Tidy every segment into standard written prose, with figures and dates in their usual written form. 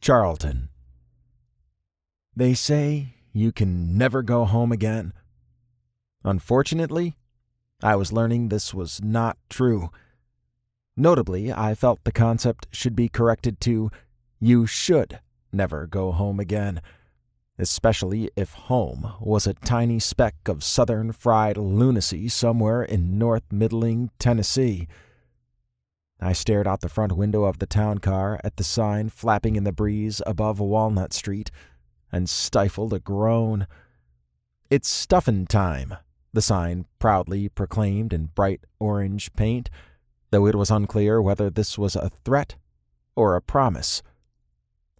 Charlton. They say you can never go home again. Unfortunately, I was learning this was not true. Notably, I felt the concept should be corrected to you should never go home again, especially if home was a tiny speck of southern fried lunacy somewhere in North Middling, Tennessee. I stared out the front window of the town car at the sign flapping in the breeze above Walnut Street and stifled a groan. "It's stuffin' time," the sign proudly proclaimed in bright orange paint, though it was unclear whether this was a threat or a promise.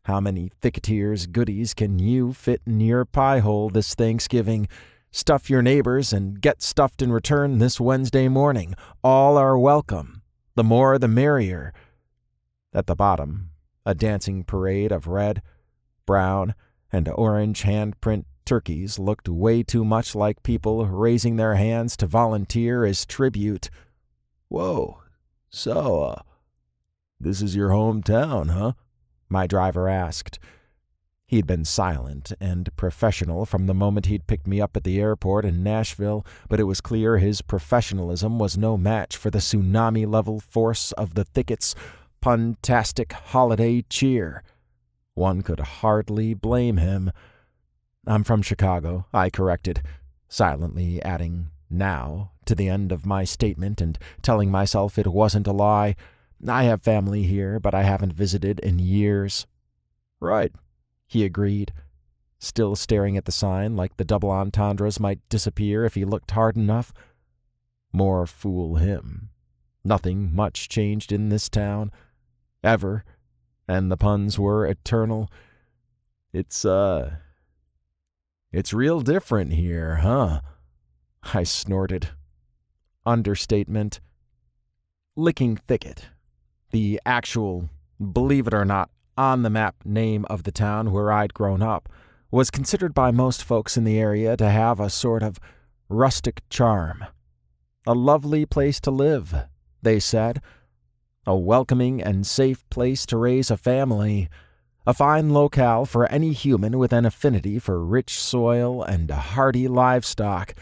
How many Thicketier's goodies can you fit in your pie hole this Thanksgiving? Stuff your neighbors and get stuffed in return this Wednesday morning. All are welcome. The more the merrier. At the bottom, a dancing parade of red, brown, and orange handprint turkeys looked way too much like people raising their hands to volunteer as tribute. "Whoa, so, this is your hometown, huh?" my driver asked. He'd been silent and professional from the moment he'd picked me up at the airport in Nashville, but it was clear his professionalism was no match for the tsunami-level force of the Thicket's puntastic holiday cheer. One could hardly blame him. "I'm from Chicago," I corrected, silently adding "now" to the end of my statement and telling myself it wasn't a lie. "I have family here, but I haven't visited in years." "Right," he agreed, still staring at the sign like the double entendres might disappear if he looked hard enough. More fool him. Nothing much changed in this town. Ever. And the puns were eternal. It's real different here, huh?" I snorted. Understatement. Licking Thicket, the actual, believe it or not, on-the-map name of the town where I'd grown up, was considered by most folks in the area to have a sort of rustic charm. A lovely place to live, they said. A welcoming and safe place to raise a family. A fine locale for any human with an affinity for rich soil and hardy livestock.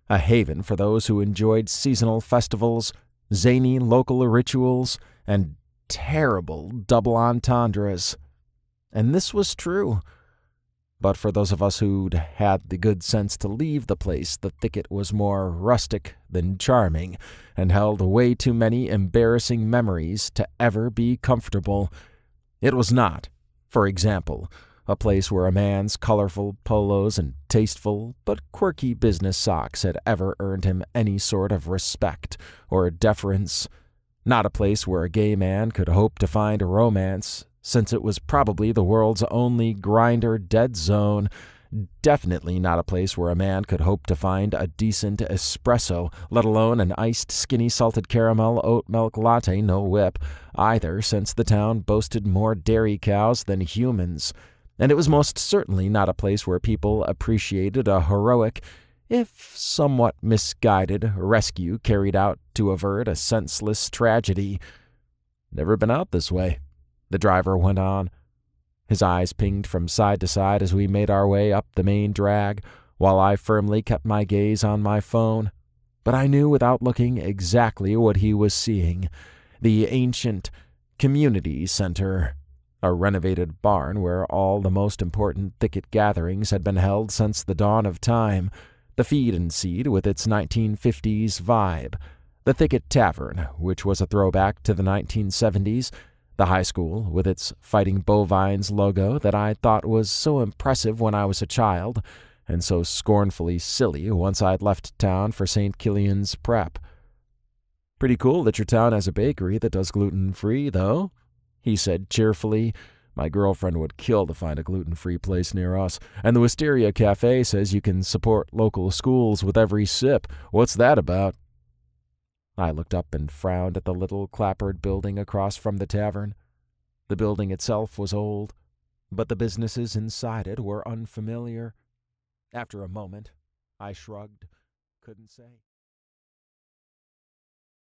A haven for those who enjoyed seasonal festivals, zany local rituals, and terrible double entendres. And this was true. But for those of us who'd had the good sense to leave the place, the Thicket was more rustic than charming, and held way too many embarrassing memories to ever be comfortable. It was not, for example, a place where a man's colorful polos and tasteful but quirky business socks had ever earned him any sort of respect or deference. Not a place where a gay man could hope to find a romance, since it was probably the world's only grinder dead zone. Definitely not a place where a man could hope to find a decent espresso, let alone an iced skinny salted caramel oat milk latte no whip, either, since the town boasted more dairy cows than humans. And it was most certainly not a place where people appreciated a heroic, if somewhat misguided, rescue carried out to avert a senseless tragedy. "Never been out this way," the driver went on. His eyes pinged from side to side as we made our way up the main drag, while I firmly kept my gaze on my phone. But I knew without looking exactly what he was seeing. The ancient community center, a renovated barn where all the most important Thicket gatherings had been held since the dawn of time. The Feed and Seed with its 1950s vibe. The Thicket Tavern, which was a throwback to the 1970s. The high school, with its Fighting Bovines logo that I thought was so impressive when I was a child, and so scornfully silly once I'd left town for St. Killian's Prep. "Pretty cool that your town has a bakery that does gluten-free, though," he said cheerfully. "My girlfriend would kill to find a gluten-free place near us. And the Wisteria Cafe says you can support local schools with every sip. What's that about?" I looked up and frowned at the little clapboard building across from the tavern. The building itself was old, but the businesses inside it were unfamiliar. After a moment, I shrugged, couldn't say.